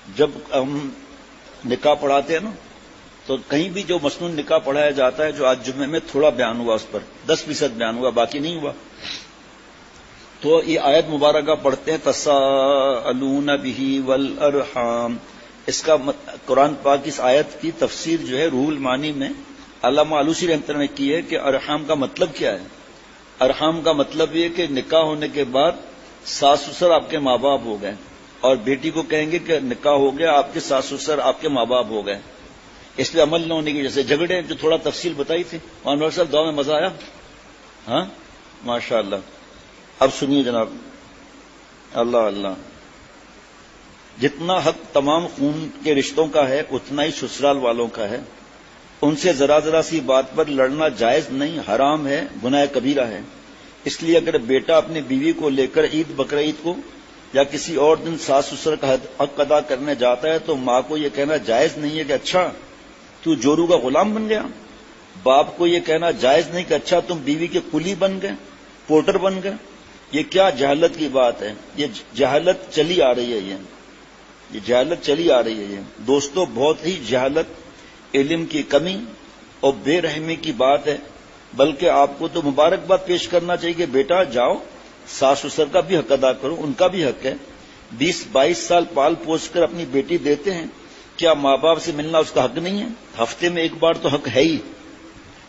جب ہم نکاح پڑھاتے ہیں نا تو کہیں بھی جو مسنون نکاح پڑھایا جاتا ہے، جو آج جمعے میں تھوڑا بیان ہوا، اس پر 10% بیان ہوا، باقی نہیں ہوا، تو یہ آیت مبارکہ پڑھتے ہیں تساءلون بہ والارحام. اس کا قرآن پاک اس آیت کی تفسیر جو ہے روح المعانی میں علامہ آلوسی رحمۃ اللہ نے کی ہے کہ ارحام کا مطلب کیا ہے. ارحام کا مطلب یہ کہ نکاح ہونے کے بعد ساس سسر آپ کے ماں باپ ہو گئے، اور بیٹی کو کہیں گے کہ نکاح ہو گیا، آپ کے ساس سسر آپ کے ماں باپ ہو گئے. اس لیے عمل نہ ہونے کی وجہ سے جھگڑے جو تھوڑا تفصیل بتائی تھی. انور صاحب دعا میں مزہ آیا؟ ہاں ماشاء اللہ. اب سنیے جناب، اللہ اللہ، جتنا حق تمام خون کے رشتوں کا ہے اتنا ہی سسرال والوں کا ہے. ان سے ذرا ذرا سی بات پر لڑنا جائز نہیں، حرام ہے، گناہ کبیرہ ہے. اس لیے اگر بیٹا اپنی بیوی کو لے کر عید بقرعید کو یا کسی اور دن ساس سسر کا حق ادا کرنے جاتا ہے تو ماں کو یہ کہنا جائز نہیں ہے کہ اچھا تو جورو کا غلام بن گیا. باپ کو یہ کہنا جائز نہیں کہ اچھا تم بیوی کے کلی بن گئے، پورٹر بن گئے. یہ کیا جہالت کی بات ہے، یہ جہالت چلی آ رہی ہے، یہ جہالت چلی آ رہی ہے. یہ دوستو بہت ہی جہالت، علم کی کمی اور بے رحمی کی بات ہے. بلکہ آپ کو تو مبارکباد پیش کرنا چاہیے کہ بیٹا جاؤ ساس سسر کا بھی حق ادا کرو، ان کا بھی حق ہے. 20-22 سال پال پوس کر اپنی بیٹی دیتے ہیں، کیا ماں باپ سے ملنا اس کا حق نہیں ہے؟ ہفتے میں ایک بار تو حق ہے ہی.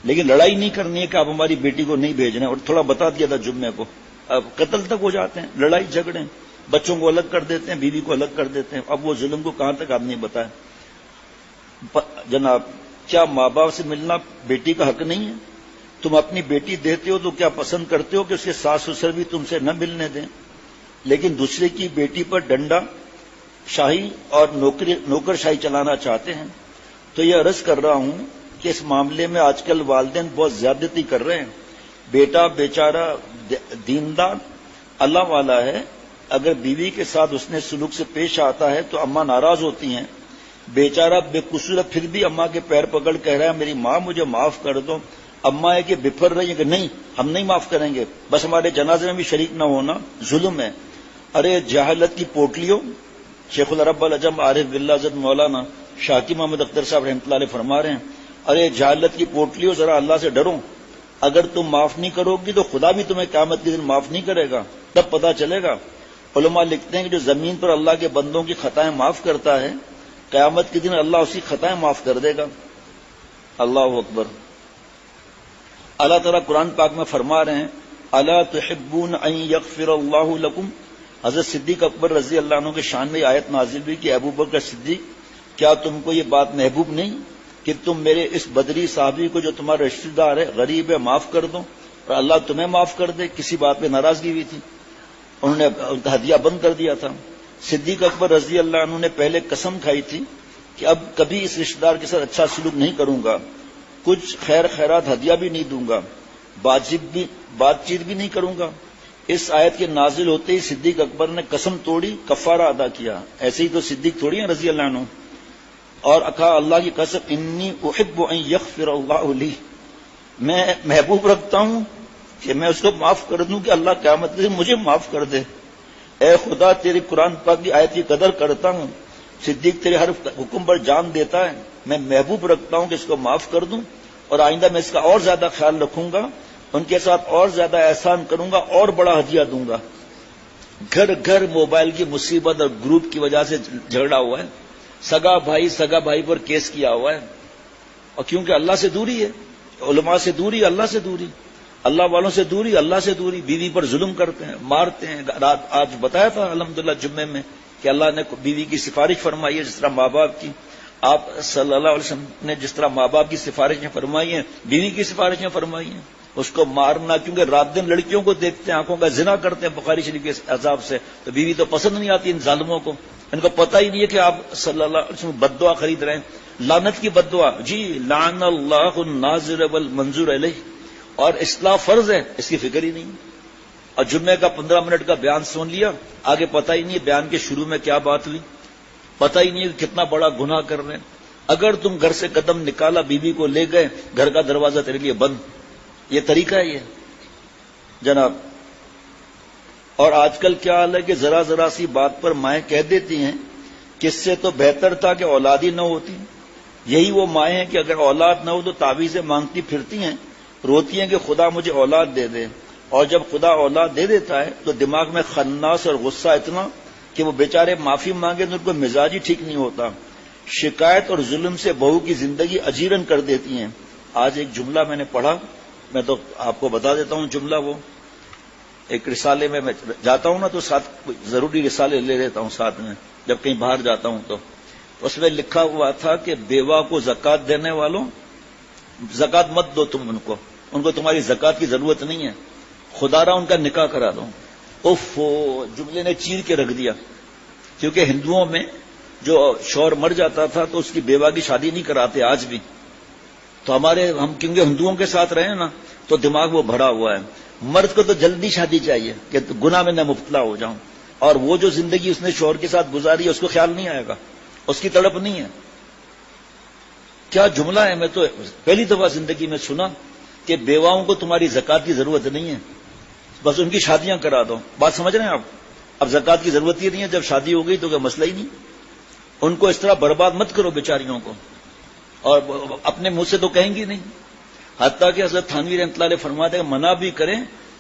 لیکن لڑائی نہیں کرنی ہے کہ آپ ہماری بیٹی کو نہیں بھیجنا. اور تھوڑا بتا دیا تھا جمعے کو، اب قتل تک ہو جاتے ہیں، لڑائی جھگڑے، بچوں کو الگ کر دیتے ہیں، بیوی کو الگ کر دیتے ہیں. اب وہ ظلم کو کہاں تک آپ نے بتایا؟ جناب کیا ماں باپ سے ملنا بیٹی کا حق نہیں ہے؟ تم اپنی بیٹی دیتے ہو تو کیا پسند کرتے ہو کہ اس کے ساس سسر بھی تم سے نہ ملنے دیں؟ لیکن دوسرے کی بیٹی پر ڈنڈا شاہی اور نوکر شاہی چلانا چاہتے ہیں. تو یہ عرض کر رہا ہوں کہ اس معاملے میں آج کل والدین بہت زیادتی کر رہے ہیں. بیٹا بیچارہ دیندار اللہ والا ہے، اگر بیوی کے ساتھ اس نے سلوک سے پیش آتا ہے تو اماں ناراض ہوتی ہیں. بیچارہ بے قصور پھر بھی اماں کے پیر پکڑ کہہ رہا ہے میری ماں مجھے معاف کر دو. اماں ہے کہ بفر رہی ہے کہ نہیں ہم نہیں معاف کریں گے، بس ہمارے جنازے میں بھی شریک نہ ہونا ظلم ہے. ارے جہالت کی پوٹلیوں، شیخ العرب العجم عارف باللہ حضرت مولانا شاکی محمد اختر صاحب رحمۃ اللہ علیہ فرما رہے ہیں، ارے جہالت کی پوٹلیوں ذرا اللہ سے ڈرو. اگر تم معاف نہیں کرو گی تو خدا بھی تمہیں قیامت کے دن معاف نہیں کرے گا، تب پتہ چلے گا. علماء لکھتے ہیں کہ جو زمین پر اللہ کے بندوں کی خطائیں معاف کرتا ہے، قیامت کے دن اللہ اسی خطائیں معاف کر دے گا. اللہ اکبر. اللہ تعالیٰ قرآن پاک میں فرما رہے ہیں الا تحبون ان یغفر اللہ لکم. حضرت صدیق اکبر رضی اللہ عنہ کے شان میں آیت نازل ہوئی کہ ابو بکر صدیق کیا تم کو یہ بات محبوب نہیں کہ تم میرے اس بدری صحابی کو جو تمہارا رشتہ دار ہے، غریب ہے، معاف کر دو، اور اللہ تمہیں معاف کر دے. کسی بات پہ ناراضگی ہوئی تھی، انہوں نے ہدیہ بند کر دیا تھا. صدیق اکبر رضی اللہ عنہ نے پہلے قسم کھائی تھی کہ اب کبھی اس رشتہ دار کے ساتھ اچھا سلوک نہیں کروں گا، کچھ خیر خیرات ہدیہ بھی نہیں دوں گا، بات چیت بھی نہیں کروں گا. اس آیت کے نازل ہوتے ہی صدیق اکبر نے قسم توڑی، کفارہ ادا کیا. ایسے ہی تو صدیق تھوڑی ہیں رضی اللہ عنہ. اور کہا اللہ کی قسم انی احب ان یغفر اللہ لی، میں محبوب رکھتا ہوں کہ میں اس کو معاف کر دوں کہ اللہ قیامت سے مجھے معاف کر دے. اے خدا تیری قرآن پاک کی آیت کی قدر کرتا ہوں، صدیق تیرے ہر حکم پر جان دیتا ہے، میں محبوب رکھتا ہوں کہ اس کو معاف کر دوں، اور آئندہ میں اس کا اور زیادہ خیال رکھوں گا، ان کے ساتھ اور زیادہ احسان کروں گا، اور بڑا ہدیہ دوں گا. گھر گھر موبائل کی مصیبت اور گروپ کی وجہ سے جھگڑا ہوا ہے. سگا بھائی پر کیس کیا ہوا ہے، اور کیونکہ اللہ سے دوری ہے، علماء سے دوری، اللہ سے دوری، اللہ والوں سے دوری، اللہ سے دوری. بیوی پر ظلم کرتے ہیں، مارتے ہیں. آج بتایا تھا الحمدللہ جمعے میں کہ اللہ نے بیوی کی سفارش فرمائی ہے جس طرح ماں باپ کی. آپ صلی اللہ علیہ وسلم نے جس طرح ماں باپ کی سفارشیں فرمائی ہیں، بیوی کی سفارشیں فرمائی ہیں. اس کو مارنا، کیونکہ رات دن لڑکیوں کو دیکھتے ہیں، آنکھوں کا زنا کرتے ہیں بخاری شریف کے عذاب سے، تو بیوی تو پسند نہیں آتی ان ظالموں کو. ان کو پتہ ہی نہیں ہے کہ آپ صلی اللہ علیہ وسلم بد دعا خرید رہے ہیں، لعنت کی بد دعا. جی لعن اللہ الناظر والمنظور علیہ. اور اصلاح فرض ہے، اس کی فکر ہی نہیں. اور جمعے کا 15 منٹ کا بیان سن لیا، آگے پتہ ہی نہیں بیان کے شروع میں کیا بات ہوئی، پتہ ہی نہیں کہ کتنا بڑا گناہ کر رہے ہیں. اگر تم گھر سے قدم نکالا، بیوی کو لے گئے، گھر کا دروازہ تیرے لیے بند. یہ طریقہ ہے یہ جناب. اور آج کل کیا حال ہے کہ ذرا ذرا سی بات پر مائیں کہہ دیتی ہیں کس سے تو بہتر تھا کہ اولاد ہی نہ ہوتی. یہی وہ مائیں ہیں کہ اگر اولاد نہ ہو تو تعویذیں مانگتی پھرتی ہیں، روتی ہیں کہ خدا مجھے اولاد دے دے، اور جب خدا اولاد دے دیتا ہے تو دماغ میں خناس اور غصہ اتنا کہ وہ بیچارے معافی مانگے تو ان کو مزاج ہی ٹھیک نہیں ہوتا. شکایت اور ظلم سے بہو کی زندگی اجیرن کر دیتی ہیں. آج ایک جملہ میں نے پڑھا، میں تو آپ کو بتا دیتا ہوں جملہ. وہ ایک رسالے میں جاتا ہوں نا تو ساتھ ضروری رسالے لے لیتا ہوں ساتھ میں جب کہیں باہر جاتا ہوں. تو اس میں لکھا ہوا تھا کہ بیوہ کو زکوٰۃ دینے والوں زکوٰۃ مت دو، تم ان کو تمہاری زکوٰۃ کی ضرورت نہیں ہے، خدا را ان کا نکاح کرا دو. اف، جملے نے چیر کے رکھ دیا. کیونکہ ہندوؤں میں جو شوہر مر جاتا تھا تو اس کی بیوہ کی شادی نہیں کراتے آج بھی. تو ہم کیونکہ ہندوؤں کے ساتھ رہے نا تو دماغ وہ بھرا ہوا ہے. مرد کو تو جلدی شادی چاہیے کہ گناہ میں نہ مبتلا ہو جاؤں، اور وہ جو زندگی اس نے شوہر کے ساتھ گزاری ہے اس کو خیال نہیں آئے گا، اس کی تڑپ نہیں ہے. کیا جملہ ہے! میں تو پہلی دفعہ زندگی میں سنا کہ بیواؤں کو تمہاری زکوٰۃ کی ضرورت نہیں ہے، بس ان کی شادیاں کرا دو. بات سمجھ رہے ہیں آپ؟ اب زکوٰۃ کی ضرورت ہی نہیں ہے، جب شادی ہو گئی تو کوئی مسئلہ ہی نہیں. ان کو اس طرح برباد مت کرو بیچاریوں کو، اور اپنے منہ سے تو کہیں گی نہیں. حتیٰ کہ حضرت تھانوی رحمۃ اللہ علیہ فرماتے ہیں منع بھی کریں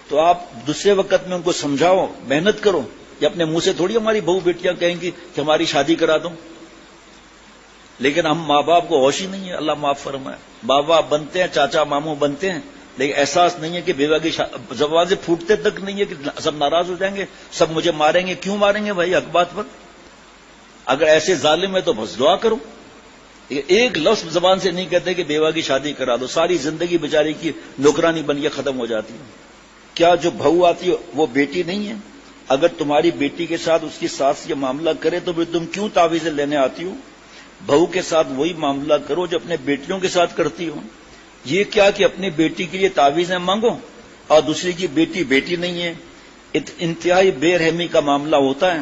تو آپ دوسرے وقت میں ان کو سمجھاؤ، محنت کرو. یہ اپنے منہ سے تھوڑی ہماری بہو بیٹیاں کہیں گی کہ ہماری شادی کرا دو. لیکن ہم ماں باپ کو ہوش ہی نہیں ہے، اللہ معاف فرمائے. باپ باپ بنتے ہیں، چاچا ماموں بنتے ہیں، لیکن احساس نہیں ہے کہ بیوہ کی زبان سے پھوٹتے تک نہیں ہے کہ سب ناراض ہو جائیں گے، سب مجھے ماریں گے. کیوں ماریں گے بھائی حق بات پر؟ اگر ایسے ظالم ہے تو بس دعا کرو. ایک لفظ زبان سے نہیں کہتے کہ بیوہ کی شادی کرا دو، ساری زندگی بیچاری کی نوکرانی بن کے ختم ہو جاتی ہے. کیا جو بہو آتی ہے وہ بیٹی نہیں ہے؟ اگر تمہاری بیٹی کے ساتھ اس کی ساس یہ معاملہ کرے تو پھر تم کیوں تعویذیں لینے آتی ہو؟ بہو کے ساتھ وہی معاملہ کرو جو اپنے بیٹیوں کے ساتھ کرتی ہو. یہ کیا کہ اپنی بیٹی کے لیے تعویذیں مانگو اور دوسری کی بیٹی بیٹی نہیں ہے. انتہائی بے رحمی کا معاملہ ہوتا ہے.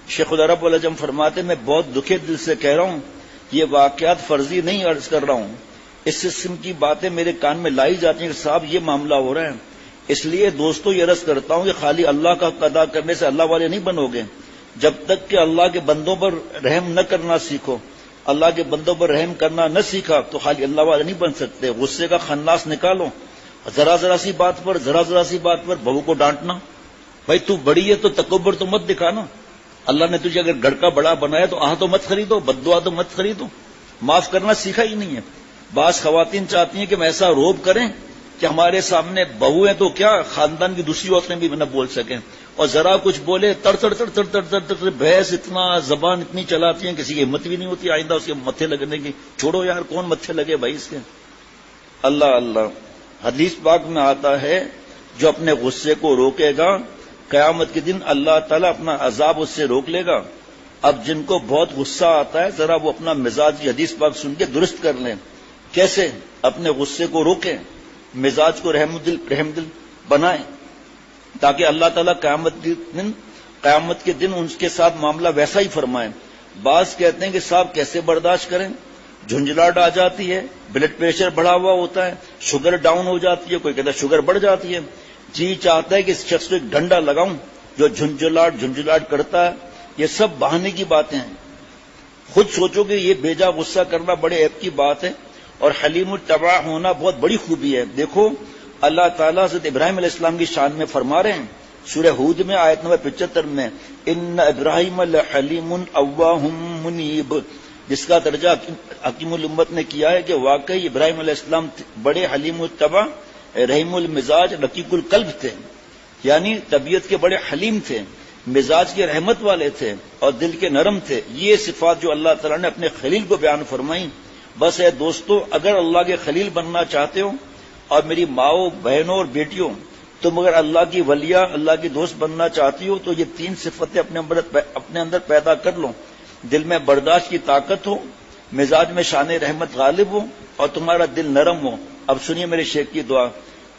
شیخ العرب العجم فرماتے میں بہت دکھے دل سے کہہ رہا ہوں، یہ واقعات فرضی نہیں عرض کر رہا ہوں. اس قسم کی باتیں میرے کان میں لائی جاتی ہیں کہ صاحب یہ معاملہ ہو رہا ہے. اس لیے دوستوں یہ عرض کرتا ہوں کہ خالی اللہ کا ادا کرنے سے اللہ والے نہیں بنو گے. جب تک کہ اللہ کے بندوں پر رحم نہ کرنا سیکھو، اللہ کے بندوں پر رحم کرنا نہ سیکھا تو خالی اللہ والے نہیں بن سکتے. غصے کا خناس نکالو. ذرا ذرا سی بات پر بہو کو ڈانٹنا، بھائی تو بڑی ہے تو تکبر تو مت دکھانا. اللہ نے تجھے اگر گھر کا بڑا بنایا تو تو مت خریدو، بد دعا تو مت خریدو. معاف کرنا سیکھا ہی نہیں ہے. بعض خواتین چاہتی ہیں کہ ہم ایسا روب کریں کہ ہمارے سامنے بہو ہیں تو کیا خاندان کی دوسری عورتیں بھی نہ بول سکیں، اور ذرا کچھ بولے تڑ تڑ تڑ تڑ تڑ تڑ تڑ بحث اتنا زبان اتنی چلاتی ہیں کسی کی ہمت بھی نہیں ہوتی آئندہ اس کے متھے لگنے کی. چھوڑو یار، کون متھے لگے بھائی اس کے. اللہ اللہ. حدیث پاک میں آتا ہے جو اپنے غصے کو روکے گا قیامت کے دن اللہ تعالیٰ اپنا عذاب اس سے روک لے گا. اب جن کو بہت غصہ آتا ہے ذرا وہ اپنا مزاج کی حدیث پاک سن کے درست کر لیں. کیسے اپنے غصے کو روکیں، مزاج کو رحم دل بنائیں تاکہ اللہ تعالیٰ قیامت کے دن ان کے ساتھ معاملہ ویسا ہی فرمائیں. بعض کہتے ہیں کہ صاحب کیسے برداشت کریں، جھنجھلاہٹ آ جاتی ہے، بلڈ پریشر بڑھا ہوا ہوتا ہے، شوگر ڈاؤن ہو جاتی ہے، کوئی کہتا ہے شوگر بڑھ جاتی ہے. جی چاہتا ہے کہ اس شخص کو ایک ڈنڈا لگاؤں جو جھنجھلاہٹ کرتا ہے. یہ سب بہانے کی باتیں ہیں. خود سوچو کہ یہ بیجا غصہ کرنا بڑے عیب کی بات ہے، اور حلیم الطبع ہونا بہت بڑی خوبی ہے. دیکھو اللہ تعالیٰ حضرت ابراہیم علیہ السلام کی شان میں فرما رہے ہیں سورہ ہود میں آیت نمبر 75 میں، ان ابراہیم لحلیم اواہ منیب، جس کا درجہ حکیم الامت نے کیا ہے کہ واقعی ابراہیم علیہ السلام بڑے حلیم الطبع، رحیم المزاج، رقیق القلب تھے. یعنی طبیعت کے بڑے حلیم تھے، مزاج کے رحمت والے تھے اور دل کے نرم تھے. یہ صفات جو اللہ تعالیٰ نے اپنے خلیل کو بیان فرمائیں. بس اے دوستو، اگر اللہ کے خلیل بننا چاہتے ہو، اور میری ماؤں بہنوں اور بیٹیوں، تم اگر اللہ کی ولیہ، اللہ کی دوست بننا چاہتی ہو تو یہ 3 صفتیں اپنے اندر پیدا کر لو. دل میں برداشت کی طاقت ہو، مزاج میں شان رحمت غالب ہو، اور تمہارا دل نرم ہو. اب سنیے میرے شیخ کی دعا.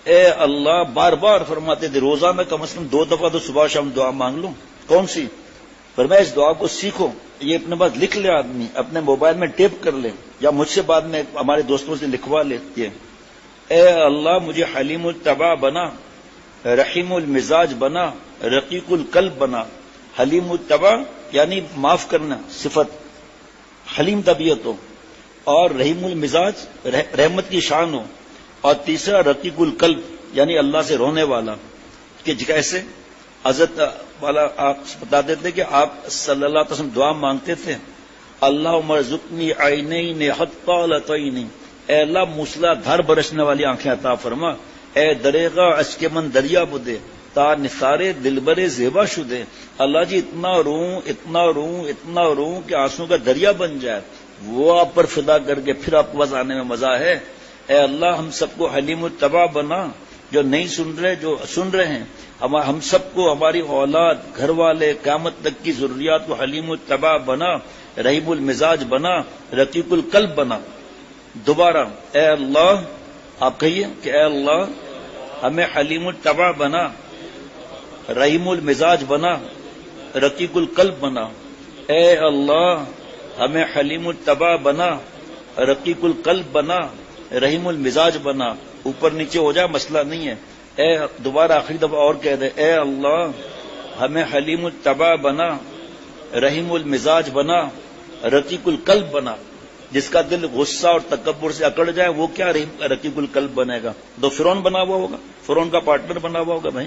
اے اللہ، بار بار فرماتے تھے روزانہ کم از کم 2 دفعہ تو صبح شام دعا مانگ لوں. کون سی؟ فرمایا اس دعا کو سیکھو. یہ اپنے پاس لکھ لے آدمی، اپنے موبائل میں ٹیپ کر لے، یا مجھ سے بعد میں ہمارے دوستوں سے لکھوا لیتی ہے. اے اللہ، مجھے حلیم الطبع بنا، رحیم المزاج بنا، رقیق القلب بنا. حلیم الطبع یعنی معاف کرنا صفت، حلیم طبیعت ہو، اور رحیم المزاج رحمت کی شان ہو، اور تیسرا رقیق القلب یعنی اللہ سے رونے والا. کہ کیسے حضرت والا آپ بتاتے تھے کہ آپ صلی اللہ علیہ وسلم دعا مانگتے تھے، اللہم ارزقنی عینین حتالتین، اے اللہ موسلا دھار برسنے والی آنکھیں عطا فرما، اے دریغا اشک من دریا بدے تا نثارے دلبرے زیبا شدے. اللہ جی اتنا روں اتنا روں اتنا روں کہ آنسوں کا دریا بن جائے، وہ آپ پر فدا کر کے پھر آپ کے پاس آنے میں مزہ ہے. اے اللہ ہم سب کو حلیم الطبع بنا، جو نہیں سن رہے جو سن رہے ہیں، ہم سب کو ہماری اولاد گھر والے قیامت تک کی ضروریات کو حلیم الطبع بنا، رحیم المزاج بنا، رقیق القلب بنا. دوبارہ اے اللہ آپ کہیے کہ اے اللہ ہمیں حلیم الطبع بنا، رحیم المزاج بنا، رقیق القلب بنا. اے اللہ ہمیں حلیم الطبع بنا، رقیق القلب بنا، رحیم المزاج بنا. اوپر نیچے ہو جائے مسئلہ نہیں ہے. اے دوبارہ آخری دفعہ اور کہہ دے، اے اللہ ہمیں حلیم الطبع بنا، رحیم المزاج بنا، رقیق القلب بنا. جس کا دل غصہ اور تکبر سے اکڑ جائے وہ کیا رقیق القلب بنے گا؟ فرعون بنا ہوا ہوگا، فرعون کا پارٹنر بنا ہوا ہوگا بھائی.